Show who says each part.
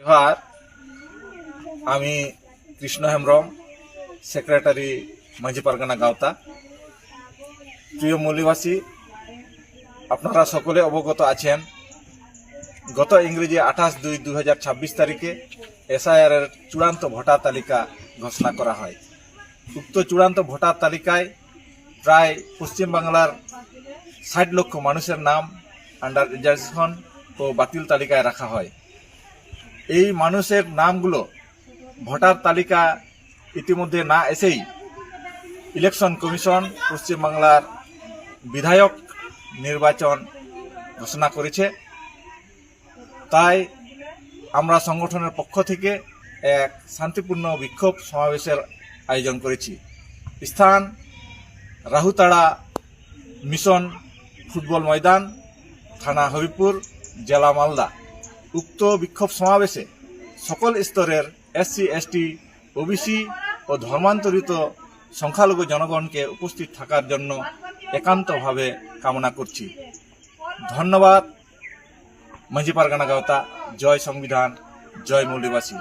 Speaker 1: জোহার। আমি কৃষ্ণ হেমব্রম, সেক্রেটারি মাঝি পারগানা গাঁওতা। প্রিয় মৌলিবাসী, আপনারা সকলে অবগত আছেন গত ইংরেজি 28/2/2026 তারিখে এসআইআর এর চূড়ান্ত ভোটার তালিকা ঘোষণা করা হয়। উক্ত চূড়ান্ত ভোটার তালিকায় প্রায় পশ্চিমবাংলার 60 লক্ষ মানুষের নাম আন্ডার রিজার্ভেশন ও বাতিল তালিকায় রাখা হয়। এই মানুষের নামগুলো ভোটার তালিকা ইতিমধ্যে না এসেই ইলেকশন কমিশন পশ্চিমবাংলার বিধায়ক নির্বাচন ঘোষণা করেছে। তাই আমরা সংগঠনের পক্ষ থেকে এক শান্তিপূর্ণ বিক্ষোভ সমাবেশের আয়োজন করেছি। স্থান রাহুতাড়া মিশন ফুটবল ময়দান, থানা হবিপুর, জেলা মালদা। উক্ত বিক্ষোভ সমাবেশে সকল স্তরের SC, ST, OBC ও ধর্মান্তরিত সংখ্যালঘু জনগণকে উপস্থিত থাকার জন্য একান্তভাবে কামনা করছি। ধন্যবাদ। মাঝি পারগানা গাঁওতা। জয় সংবিধান, জয় মৌলিবাসী।